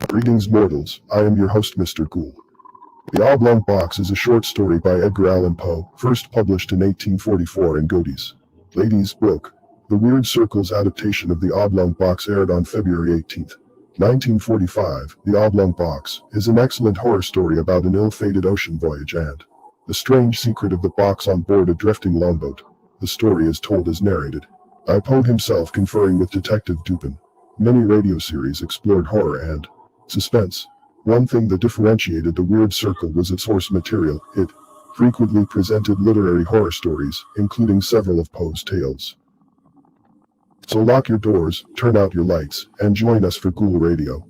Greetings, mortals. I am your host, Mr. Ghoul. The Oblong Box is a short story by Edgar Allan Poe, first published in 1844 in Ghoulish. Ladies' Book. The Weird Circle's adaptation of The Oblong Box aired on February 18, 1945. The Oblong Box is an excellent horror story about an ill-fated ocean voyage and the strange secret of the box on board a drifting longboat. The story is told as narrated by Poe himself, conferring with Detective Dupin. Many radio series explored horror and suspense. One thing that differentiated The Weird Circle was its source material. It frequently presented literary horror stories, including several of Poe's tales. So lock your doors, turn out your lights, and join us for Ghoul Radio.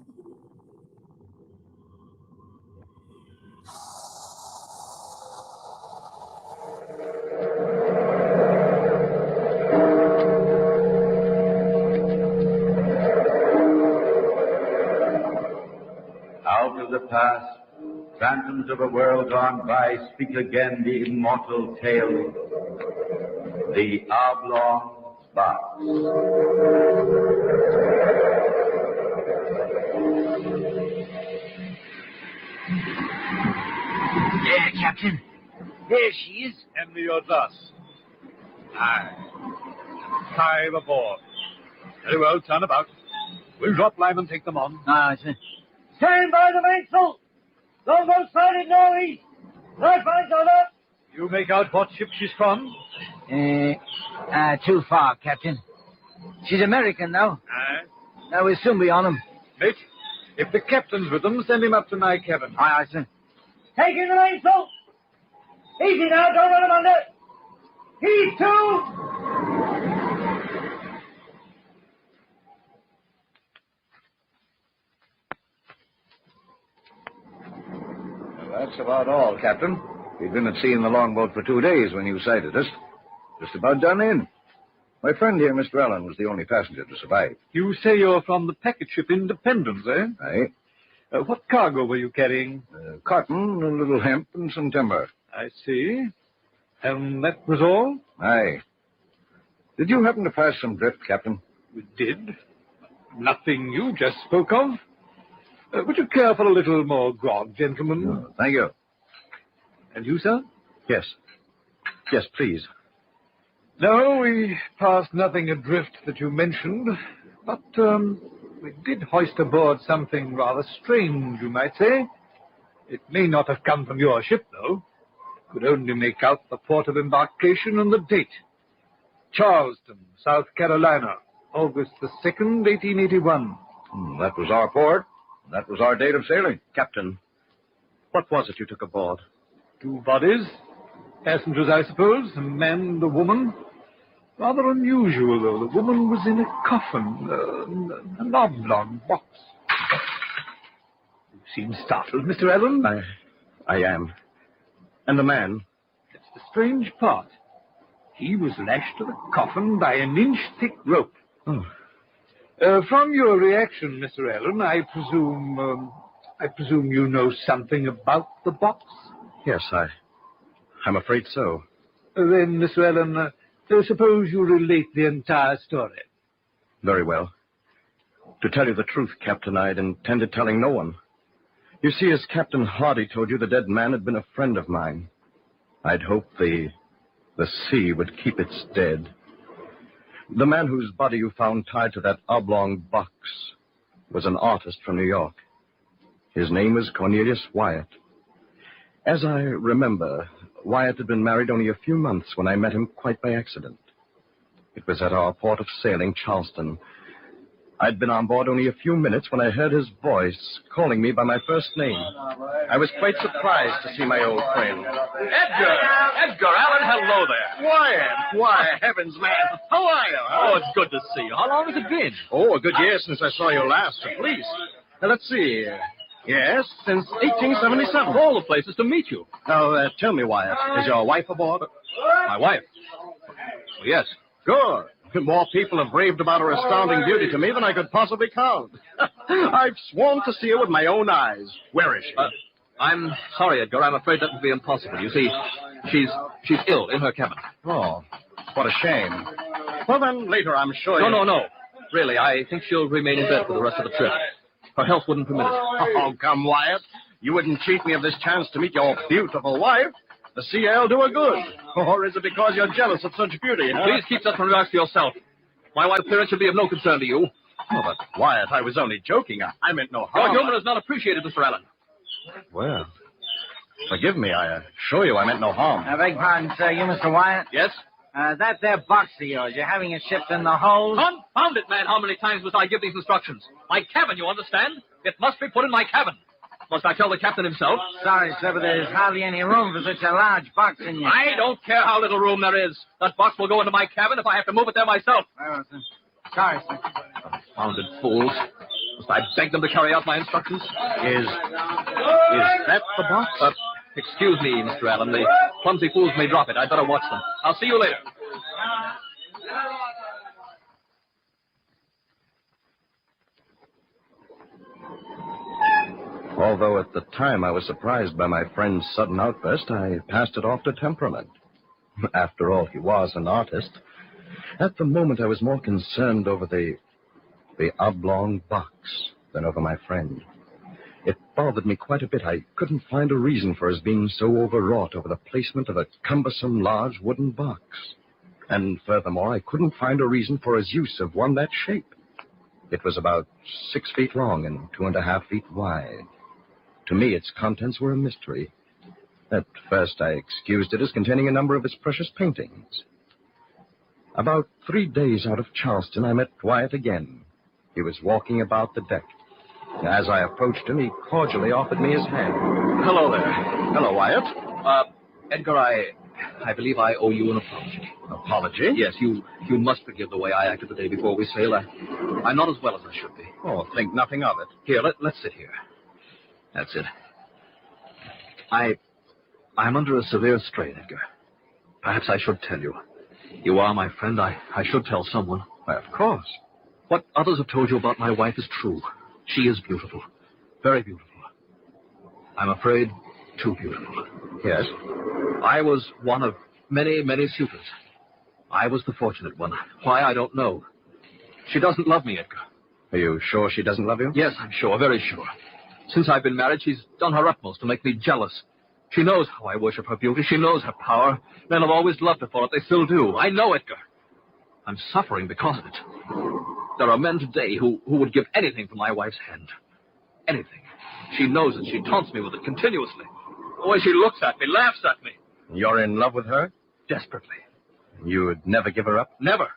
Out of the past, phantoms of a world gone by, speak again the immortal tale, the Oblong Box. There, Captain. There she is. Hand me your glass. Aye. 5 aboard. Very well, turn about. We'll drop line and take them on. Aye, sir. Stand by the mainsail! Longboat sighted northeast! Lifelines on up! You make out what ship she's from? Too far, Captain. She's American, though. Aye. Now we'll soon be on 'em. Mate, if the captain's with them, send him up to my cabin. Aye, sir. Take in the mainsail! Easy now, don't run him under! Heave to! That's about all, Captain. We've been at sea in the longboat for 2 days when you sighted us. Just about done in. My friend here, Mr. Allen, was the only passenger to survive. You say you're from the packet ship Independence, eh? Aye. What cargo were you carrying? Cotton, a little hemp, and some timber. I see. And that was all? Aye. Did you happen to pass some drift, Captain? We did. Nothing you just spoke of. Would you care for a little more grog, gentlemen? Oh, thank you. And you, sir? Yes. Yes, please. No, we passed nothing adrift that you mentioned, but we did hoist aboard something rather strange, you might say. It may not have come from your ship, though. Could only make out the port of embarkation and the date. Charleston, South Carolina, August the 2nd, 1881. That was our port. That was our date of sailing. Captain, what was it you took aboard? 2 bodies. Passengers, I suppose, a man and a woman. Rather unusual, though. The woman was in a coffin, an oblong box. You seem startled, Mr. Allen. I am. And the man? That's the strange part. He was lashed to the coffin by an inch-thick rope. Oh. From your reaction, Mr. Allen, I presume you know something about the box? Yes, I'm afraid so. Then, Mr. Allen, suppose you relate the entire story. Very well. To tell you the truth, Captain, I'd intended telling no one. You see, as Captain Hardy told you, the dead man had been a friend of mine. I'd hoped the sea would keep its dead. The man whose body you found tied to that oblong box was an artist from New York. His name was Cornelius Wyatt. As I remember, Wyatt had been married only a few months when I met him quite by accident. It was at our port of sailing, Charleston. I'd been on board only a few minutes when I heard his voice calling me by my first name. I was quite surprised to see my old friend. Edgar Allan, hello there. Wyatt! Why, heavens, man. How are you? Oh, it's good to see you. How long has it been? Oh, a good year since I saw you last, at least. Now, let's see. Yes, since 1877. All the places to meet you. Now, tell me, Wyatt, is your wife aboard? My wife? Oh, yes. Good. More people have raved about her astounding beauty to me than I could possibly count. I've sworn to see her with my own eyes. Where is she? I'm sorry, Edgar. I'm afraid that would be impossible. You see, she's ill in her cabin. Oh, what a shame. Well, then, later, I'm sure No. Really, I think she'll remain in bed for the rest of the trip. Her health wouldn't permit it. Oh, come, Wyatt. You wouldn't cheat me of this chance to meet your beautiful wife. The sea air'll do her good. Or is it because you're jealous of such beauty? Huh? Please keep such remarks to yourself. My wife's appearance should be of no concern to you. Oh, but, Wyatt, I was only joking. I meant no harm. Your humor is not appreciated, Mr. Allen. Well, forgive me. I assure you I meant no harm. I beg pardon, sir. You, Mr. Wyatt? Yes? That there box of yours, you're having it shipped in the hold? Confound it, man. How many times must I give these instructions? My cabin, you understand? It must be put in my cabin. Must I tell the captain himself? Sorry, sir, but there's hardly any room for such a large box in your... I don't care how little room there is. That box will go into my cabin if I have to move it there myself. Very well, sir. Sorry, sir. Confounded fools. Must I beg them to carry out my instructions? Is that the box? Excuse me, Mr. Allen. The clumsy fools may drop it. I'd better watch them. I'll see you later. Although at the time I was surprised by my friend's sudden outburst, I passed it off to temperament. After all, he was an artist. At the moment, I was more concerned over the oblong box than over my friend. It bothered me quite a bit. I couldn't find a reason for his being so overwrought over the placement of a cumbersome large wooden box. And furthermore, I couldn't find a reason for his use of one that shape. It was about 6 feet long and 2.5 feet wide. To me, its contents were a mystery. At first, I excused it as containing a number of his precious paintings. About 3 days out of Charleston, I met Wyatt again. He was walking about the deck. As I approached him, he cordially offered me his hand. Hello there. Hello, Wyatt. Edgar, I believe I owe you an apology. Apology? Yes, you must forgive the way I acted the day before we sailed. I'm not as well as I should be. Oh, think nothing of it. Here, let's sit here. That's it. I'm under a severe strain, Edgar. Perhaps I should tell you. You are my friend. I should tell someone. Why, of course. What others have told you about my wife is true. She is beautiful. Very beautiful. I'm afraid too beautiful. Yes? I was one of many, many suitors. I was the fortunate one. Why, I don't know. She doesn't love me, Edgar. Are you sure she doesn't love you? Yes, I'm sure, very sure. Since I've been married, she's done her utmost to make me jealous. She knows how I worship her beauty. She knows her power. Men have always loved her for it. They still do. I know, Edgar. I'm suffering because of it. There are men today who would give anything for my wife's hand. Anything. She knows it. She taunts me with it continuously. The way she looks at me, laughs at me. You're in love with her? Desperately. You would never give her up? Never.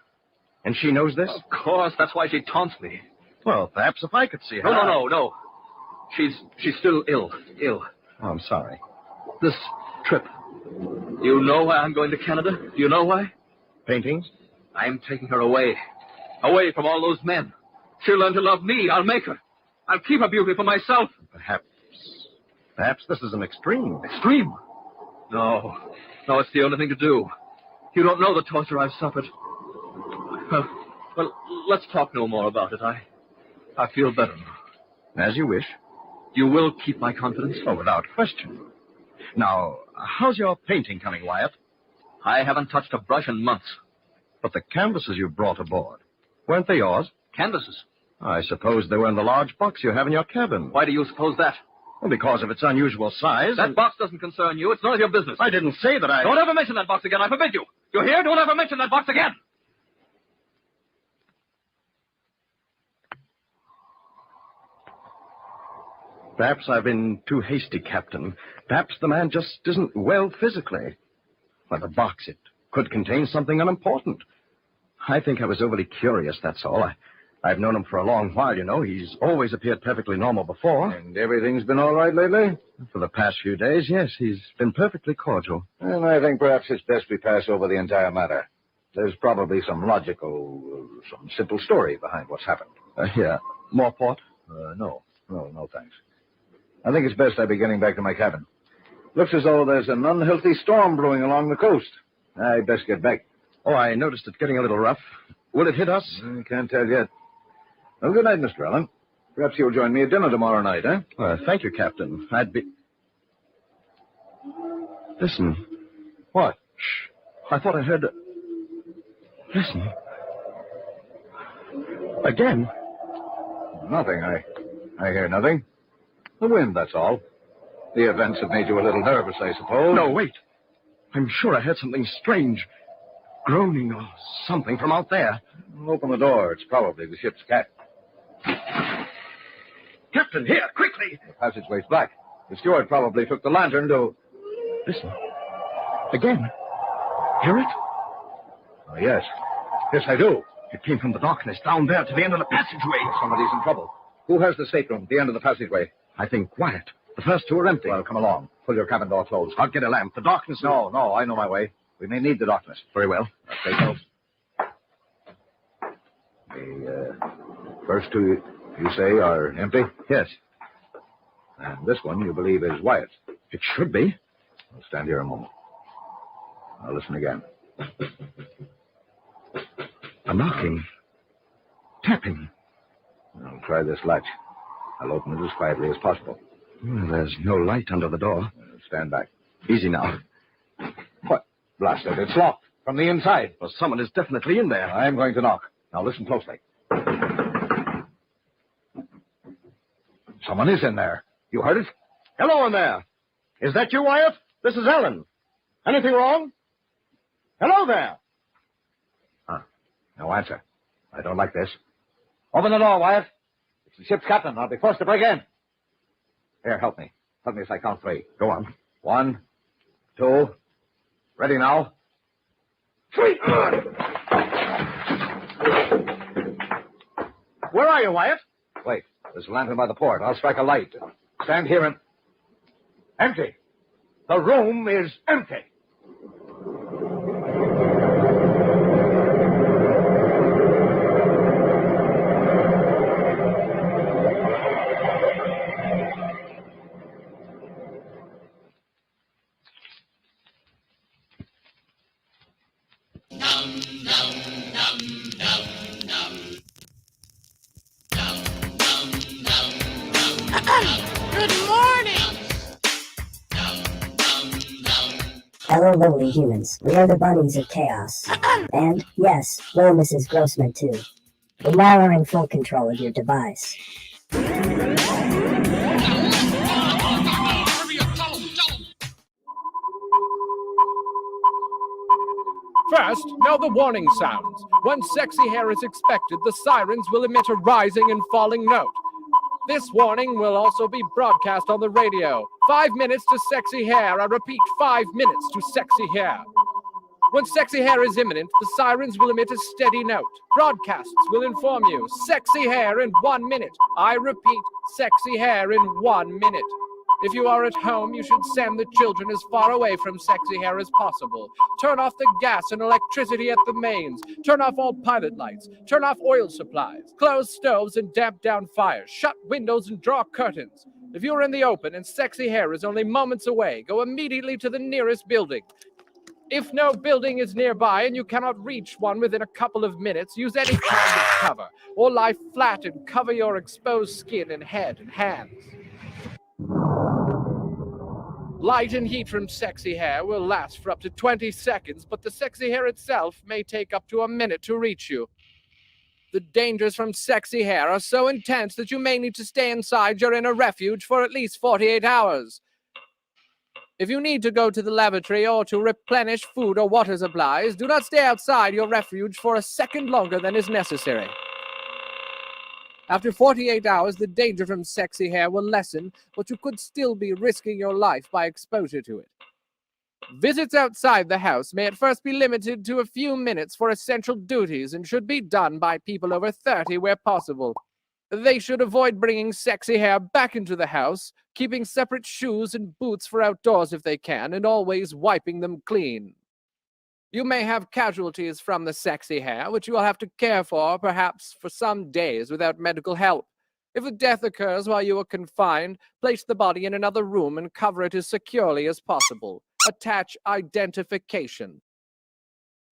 And she knows this? Of course. That's why she taunts me. Well, perhaps if I could see her... No. She's still ill. Oh, I'm sorry. This trip. You know why I'm going to Canada? Do you know why? Paintings? I'm taking her away. Away from all those men. She'll learn to love me. I'll make her. I'll keep her beauty for myself. Perhaps this is an extreme. Extreme? No, it's the only thing to do. You don't know the torture I've suffered. Well, let's talk no more about it. I feel better now. As you wish. You will keep my confidence? Oh, without question. Now, how's your painting coming, Wyatt? I haven't touched a brush in months. But the canvases you brought aboard, weren't they yours? Canvases? I suppose they were in the large box you have in your cabin. Why do you suppose that? Well, because of its unusual size. That box doesn't concern you. It's none of your business. I didn't say that I... Don't ever mention that box again. I forbid you. You hear? Don't ever mention that box again. Perhaps I've been too hasty, Captain. Perhaps the man just isn't well physically. Why, the box, it could contain something unimportant. I think I was overly curious, that's all. I've known him for a long while, you know. He's always appeared perfectly normal before. And everything's been all right lately? For the past few days, yes. He's been perfectly cordial. And I think perhaps it's best we pass over the entire matter. There's probably some some simple story behind what's happened. Here, more port? No, thanks. I think it's best I be getting back to my cabin. Looks as though there's an unhealthy storm brewing along the coast. I'd best get back. Oh, I noticed it getting a little rough. Will it hit us? Can't tell yet. Well, good night, Mr. Allen. Perhaps you'll join me at dinner tomorrow night, eh? Thank you, Captain. I'd be... Listen. What? Shh. I thought I heard... Listen. Again. Nothing. I hear nothing. The wind, that's all. The events have made you a little nervous, I suppose. No, wait. I'm sure I heard something strange. Groaning or something from out there. Open the door. It's probably the ship's cat. Captain, here, quickly. The passageway's black. The steward probably took the lantern to... Listen. Again. Hear it? Oh, yes. Yes, I do. It came from the darkness down there to the end of the passageway. Somebody's in trouble. Who has the stateroom at the end of the passageway? I think Wyatt. The first two are empty. Well, come along. Pull your cabin door closed. I'll get a lamp. The darkness... No, I know my way. We may need the darkness. Very well. Stay close. The first two, you say, are empty? Yes. And this one you believe is Wyatt's? It should be. I'll stand here a moment. I'll listen again. A knocking. Tapping. I'll try this latch. I'll open it as quietly as possible. Well, there's no light under the door. Stand back. Easy now. What? Blast it. It's locked from the inside. Well, someone is definitely in there. I'm going to knock. Now listen closely. Someone is in there. You heard it? Hello in there. Is that you, Wyatt? This is Ellen. Anything wrong? Hello there. No answer. I don't like this. Open the door, Wyatt. It's the ship's captain. I'll be forced to break in. Here, help me. Help me as I count three. Go on. 1, 2. Ready now. 3. Where are you, Wyatt? Wait. There's a lantern by the port. I'll strike a light. Stand here and... Empty. The room is empty. Good morning! Hello, lovely humans. We are the bunnies of chaos. And, yes, we're Mrs. Grossman, too. We now are in full control of your device. First, now the warning sounds. When sexy hair is expected, the sirens will emit a rising and falling note. This warning will also be broadcast on the radio. 5 minutes to sexy hair. I repeat, 5 minutes to sexy hair. When sexy hair is imminent, the sirens will emit a steady note. Broadcasts will inform you, sexy hair in 1 minute. I repeat, sexy hair in 1 minute. If you are at home, you should send the children as far away from sexy hair as possible. Turn off the gas and electricity at the mains. Turn off all pilot lights. Turn off oil supplies. Close stoves and damp down fires. Shut windows and draw curtains. If you're in the open and Sexy Hair is only moments away, go immediately to the nearest building. If no building is nearby and you cannot reach one within a couple of minutes, use any kind of cover, or lie flat and cover your exposed skin and head and hands. Light and heat from Sexy Hair will last for up to 20 seconds, but the Sexy Hair itself may take up to a minute to reach you. The dangers from Sexy Hair are so intense that you may need to stay inside your inner refuge for at least 48 hours. If you need to go to the lavatory or to replenish food or water supplies, do not stay outside your refuge for a second longer than is necessary. After 48 hours, the danger from Sexy Hair will lessen, but you could still be risking your life by exposure to it. Visits outside the house may at first be limited to a few minutes for essential duties and should be done by people over 30 where possible. They should avoid bringing Sexy Hair back into the house, keeping separate shoes and boots for outdoors if they can, and always wiping them clean. You may have casualties from the Sexy Hair, which you will have to care for, perhaps for some days without medical help. If a death occurs while you are confined, place the body in another room and cover it as securely as possible. Attach identification.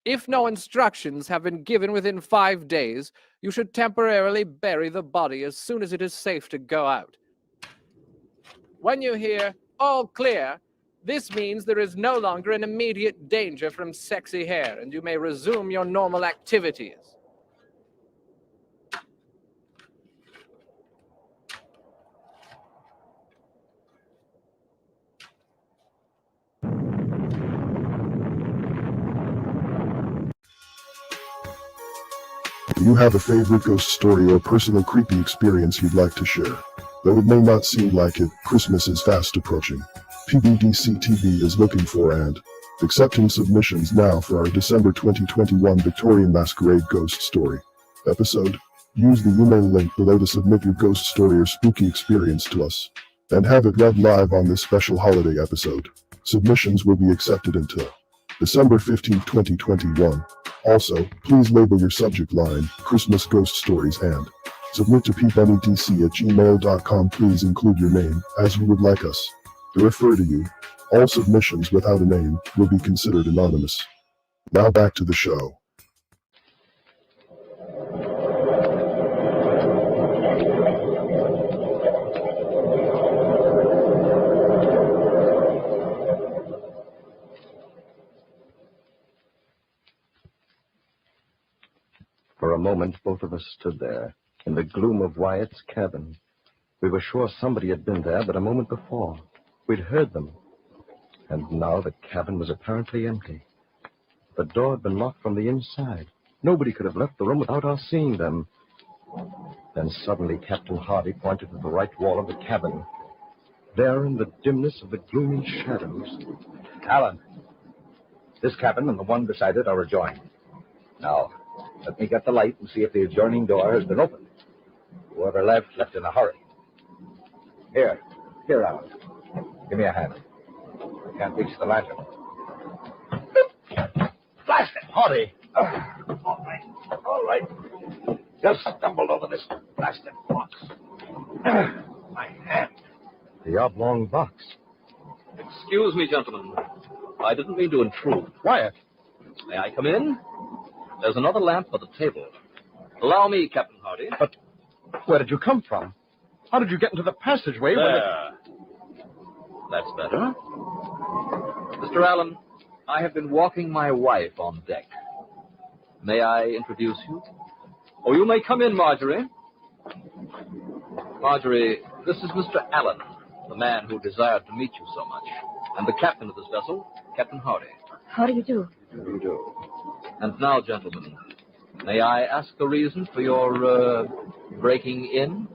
If no instructions have been given within 5 days, you should temporarily bury the body as soon as it is safe to go out. When you hear, "all clear," this means there is no longer an immediate danger from Sexy Hair, and you may resume your normal activities. Do you have a favorite ghost story or personal creepy experience you'd like to share? Though it may not seem like it, Christmas is fast approaching. PBDC TV is looking for and accepting submissions now for our December 2021 Victorian Masquerade Ghost Story episode. Use the email link below to submit your ghost story or spooky experience to us, and have it read live on this special holiday episode. Submissions will be accepted until December 15, 2021. Also, please label your subject line, Christmas Ghost Stories, and submit to pbdc@gmail.com. Please include your name, as you would like us to refer to you. All submissions without a name will be considered anonymous. Now back to the show. For a moment, both of us stood there, in the gloom of Wyatt's cabin. We were sure somebody had been there but a moment before. We'd heard them. And now the cabin was apparently empty. The door had been locked from the inside. Nobody could have left the room without our seeing them. Then suddenly Captain Hardy pointed to the right wall of the cabin. There in the dimness of the gloomy shadows. Alan, this cabin and the one beside it are adjoined. Now, let me get the light and see if the adjoining door has been opened. Whoever left in a hurry. Here, Alan. Give me a hand. I can't reach the lantern. Blast it, Hardy! All right. Just stumbled over this blasted box. My hand. The oblong box. Excuse me, gentlemen. I didn't mean to intrude. Wyatt! May I come in? There's another lamp at the table. Allow me, Captain Hardy. But where did you come from? How did you get into the passageway? There. That's better. Mr. Allen, I have been walking my wife on deck. May I introduce you? Oh, you may come in, Marjorie. Marjorie, this is Mr. Allen, the man who desired to meet you so much, and the captain of this vessel, Captain Hardy. How do you do? You do. And now, gentlemen, may I ask the reason for your, breaking in?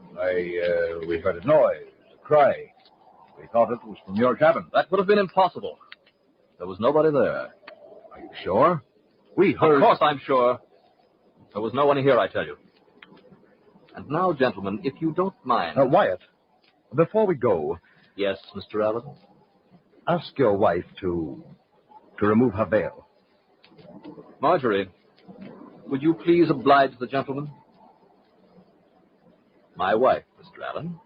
We heard a noise, a cry. We thought it was from your cabin. That would have been impossible. There was nobody there. Are you sure? We heard... Of course I'm sure. There was no one here, I tell you. And now, gentlemen, if you don't mind... Wyatt, before we go... Yes, Mr. Allen? Ask your wife to remove her veil. Marjorie, would you please oblige the gentleman? My wife, Mr. Allen.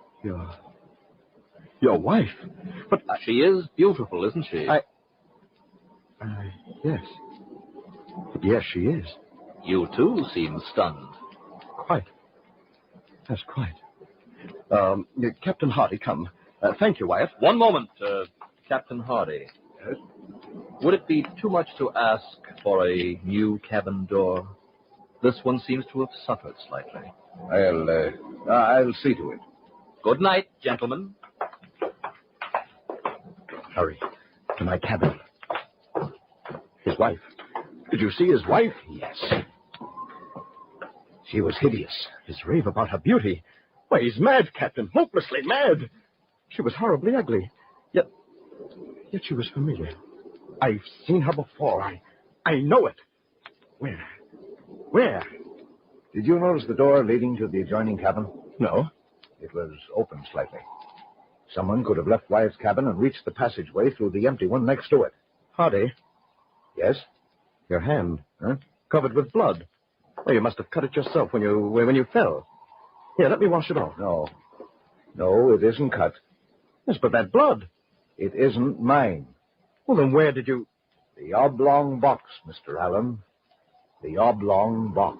Your wife? But She is beautiful, isn't she? Yes. Yes, she is. You, too, seem stunned. Quite. Yes, quite. Captain Hardy, come. Thank you, Wyatt. One moment, Captain Hardy. Would it be too much to ask for a new cabin door? This one seems to have suffered slightly. I'll see to it. Good night, gentlemen. Hurry. To my cabin. His wife. Did you see his wife? Yes. She was hideous. His rave about her beauty. Why, he's mad, Captain. Hopelessly mad. She was horribly ugly. Yet she was familiar. I've seen her before. I know it. Where? Did you notice the door leading to the adjoining cabin? No. It was open slightly. Someone could have left Wyatt's cabin and reached the passageway through the empty one next to it. Hardy, Yes? your hand, Huh? covered with blood. Well, you must have cut it yourself when you fell. Here, let me wash it off. No, it isn't cut. Yes, but that blood. It isn't mine. Well, then where did you... The oblong box, Mr. Allen. The oblong box.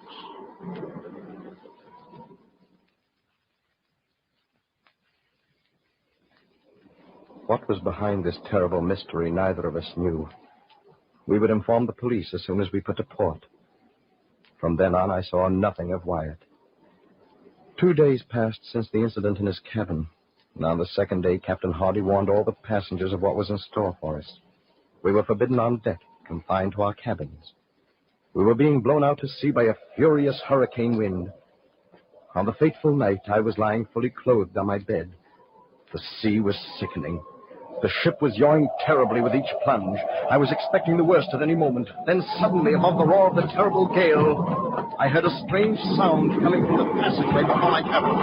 What was behind this terrible mystery, neither of us knew. We would inform the police as soon as we put to port. From then on, I saw nothing of Wyatt. 2 days passed since the incident in his cabin. And on the second day, Captain Hardy warned all the passengers of what was in store for us. We were forbidden on deck, confined to our cabins. We were being blown out to sea by a furious hurricane wind. On the fateful night, I was lying fully clothed on my bed. The sea was sickening. The ship was yawing terribly with each plunge. I was expecting the worst at any moment. Then suddenly, above the roar of the terrible gale, I heard a strange sound coming from the passageway before my cabin.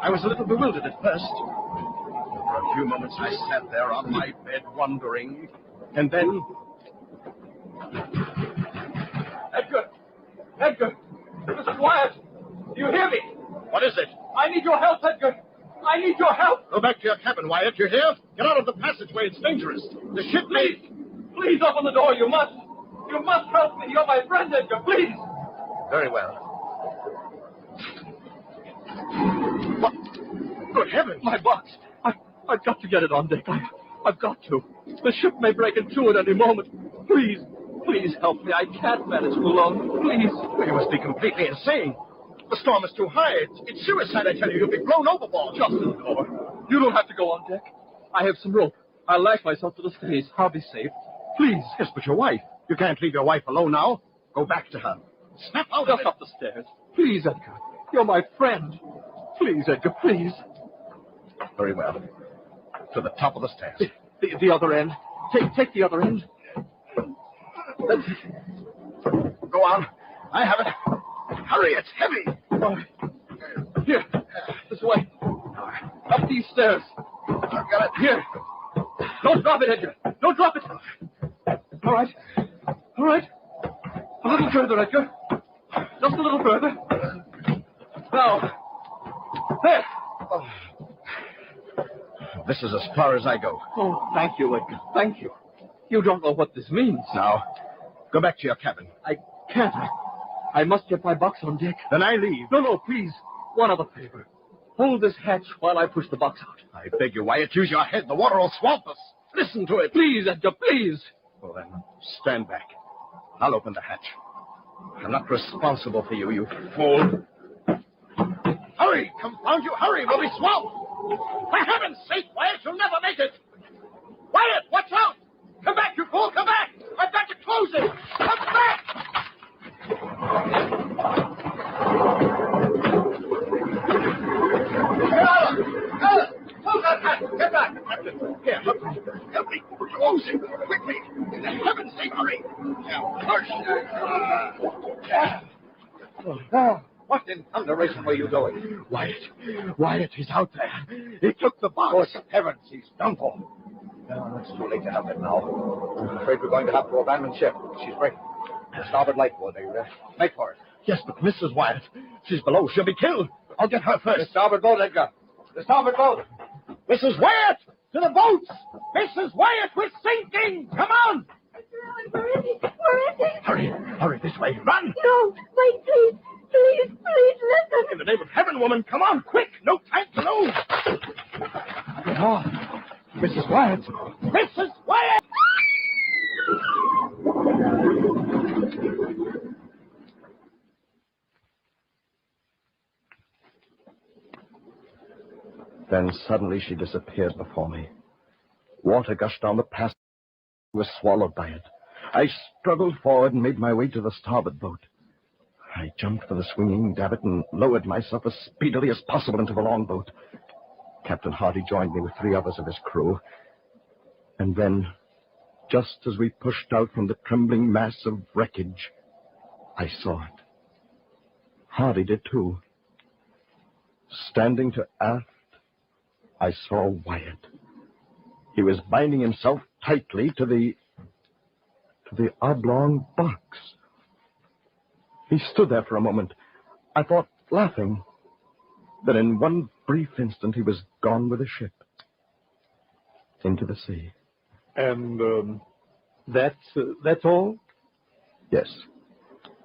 I was a little bewildered at first. For a few moments, I sat there on my bed, wondering. And then... Edgar! This is Wyatt! Do you hear me? What is it? I need your help, Edgar! I need your help! Go back to your cabin, Wyatt. You hear? Get out of the passageway. It's dangerous. The ship may... Please open the door. You must. You must help me. You're my friend, Edgar. Please. Very well. What? Good heavens! My box. I've got to get it on deck. I've got to. The ship may break in two at any moment. Please help me. I can't manage for long. Please. You must be completely insane. The storm is too high. It's suicide, I tell you. You'll be blown overboard. Just in the door. You don't have to go on deck. I have some rope. I'll lash myself to the stays. I'll be safe. Please. Yes, but your wife. You can't leave your wife alone now. Go back to her. Snap out of Just it. up the stairs. Please, Edgar. You're my friend. Please, Edgar, please. Very well. To the top of the stairs. The other end. Take the other end. That's it. Go on. I have it. Hurry, it's heavy. Here. This way. Up these stairs. I've got it. Here. Don't drop it, Edgar. Don't drop it. All right. All right. A little further, Edgar. Just a little further. Now. There. This is as far as I go. Oh, thank you, Edgar. Thank you. You don't know what this means. Now, go back to your cabin. I can't. I must get my box on deck. Then I leave. No, please. One other favor. Hold this hatch while I push the box out. I beg you, Wyatt, use your head. The water will swamp us. Listen to it. Please, Edgar, please. Well, then, stand back. I'll open the hatch. I'm not responsible for you, you fool. Hurry! Confound you! Hurry! We'll be swamped! For heaven's sake, Wyatt, you'll never make it! Wyatt, watch out! Come back, you fool! Come back! I've got to close it! Come back! Close that hatch! Get back! Here, help me. Close it! Quickly! For heaven's sake, hurry! Now, push! What in thunderation were you doing? Wyatt, he's out there. He took the box. Good heavens, he's done for. No, it's too late to help him now. I'm afraid we're going to have to abandon ship. She's breaking. The starboard light, will they? Make for it. Yes, but Mrs. Wyatt, she's below. She'll be killed. I'll get her first. The starboard boat, Edgar. The starboard boat. Mrs. Wyatt! To the boats! Mrs. Wyatt, we're sinking! Come on! Where is he? Where is he? Hurry this way. Run! No, wait, please. Please, listen. In the name of heaven, woman, come on, quick! No time to lose! Oh, Mrs. Wyatt! Mrs. Wyatt! Then suddenly she disappeared before me. Water gushed down the passage. I was swallowed by it. I struggled forward and made my way to the starboard boat. I jumped for the swinging davit and lowered myself as speedily as possible into the longboat. Captain Hardy joined me with 3 others of his crew. And then, just as we pushed out from the trembling mass of wreckage, I saw it. Hardy did too. Standing to aft, I saw Wyatt. He was binding himself tightly to the oblong box. He stood there for a moment, I thought, laughing. Then in one brief instant, he was gone with the ship. Into the sea. And, that's all? Yes.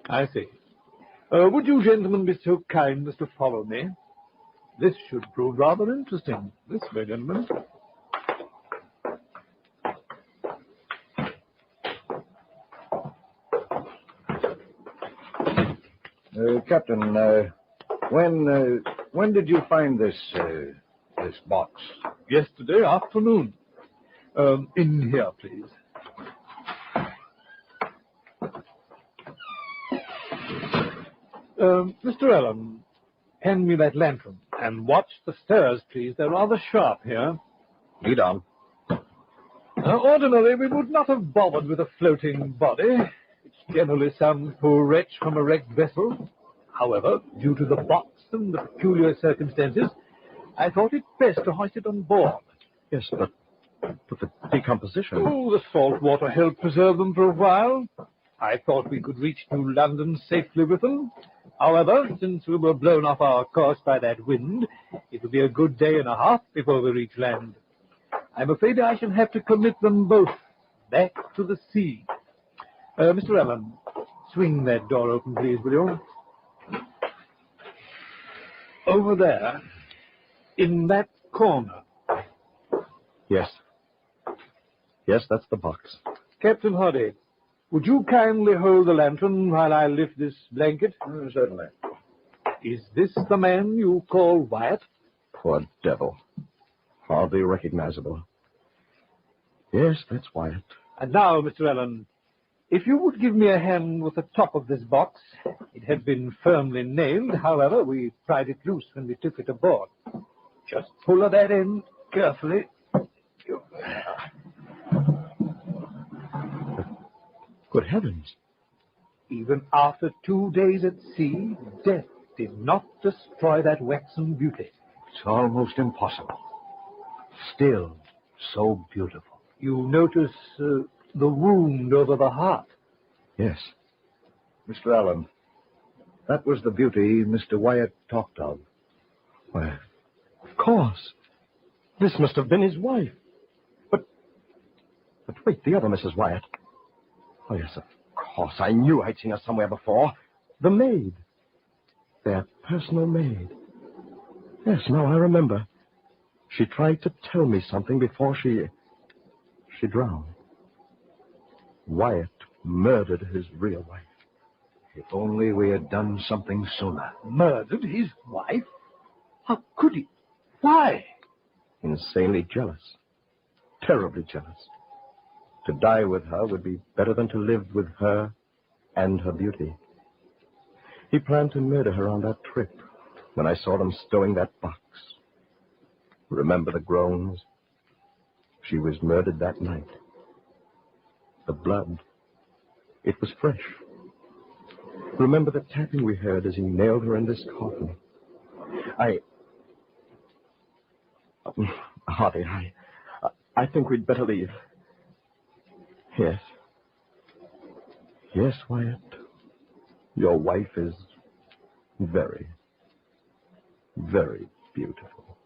I see. Would you gentlemen be so kind as to follow me? This should prove rather interesting. This way, gentlemen. Captain, when did you find this box? Yesterday afternoon. In here, please. Mr. Allen, hand me that lantern. And watch the stairs, please. They're rather sharp here. Lead on. Ordinarily, we would not have bothered with a floating body. It's generally some poor wretch from a wrecked vessel. However, due to the box and the peculiar circumstances, I thought it best to hoist it on board. Yes, but the decomposition. Oh, the salt water helped preserve them for a while. I thought we could reach New London safely with them. However, since we were blown off our course by that wind, it will be a good day and a half before we reach land. I'm afraid I shall have to commit them both back to the sea. Mr. Allen, swing that door open, please, will you? Over there, in that corner. Yes. Yes, that's the box. Captain Hardy, would you kindly hold the lantern while I lift this blanket? Certainly. Is this the man you call Wyatt? Poor devil. Hardly recognizable. Yes, that's Wyatt. And now, Mr. Allen, if you would give me a hand with the top of this box. It had been firmly nailed. However, we pried it loose when we took it aboard. Just pull at that end carefully. Good heavens. Even after 2 days at sea, death did not destroy that waxen beauty. It's almost impossible. Still so beautiful. You notice the wound over the heart. Yes. Mr. Allen, that was the beauty Mr. Wyatt talked of. Why, of course. This must have been his wife. But wait, the other Mrs. Wyatt. Oh, yes, of course. I knew I'd seen her somewhere before. The maid. Their personal maid. Yes, now I remember. She tried to tell me something before she drowned. Wyatt murdered his real wife. If only we had done something sooner. Murdered his wife? How could he? Why? Insanely jealous. Terribly jealous. To die with her would be better than to live with her and her beauty. He planned to murder her on that trip when I saw them stowing that box. Remember the groans? She was murdered that night. The blood, it was fresh. Remember the tapping we heard as he nailed her in this coffin. Hardy, I think we'd better leave. Yes. Yes, Wyatt. Your wife is very, very beautiful.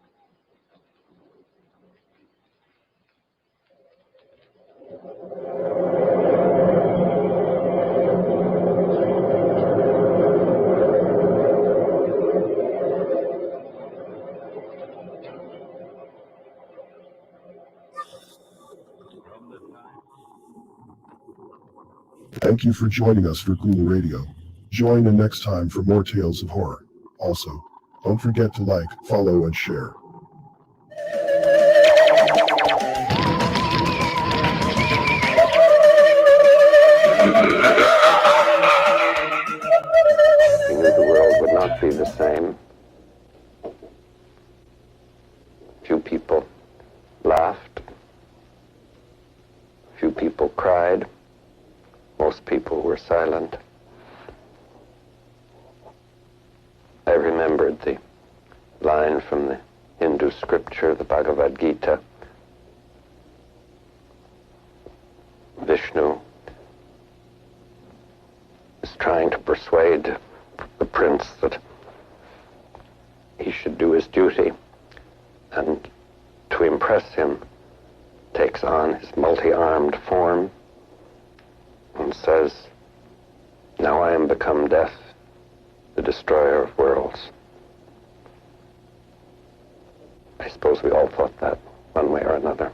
Thank you for joining us for Ghoul Radio. Join in next time for more tales of horror. Also, don't forget to like, follow, and share. He knew the world would not be the same. Few people laughed. Few people cried. Most people were silent. I remembered the line from the Hindu scripture, the Bhagavad Gita. Vishnu is trying to persuade the prince that he should do his duty, and to impress him takes on his multi-armed form and says, "Now I am become death, the destroyer of worlds." I suppose we all thought that one way or another.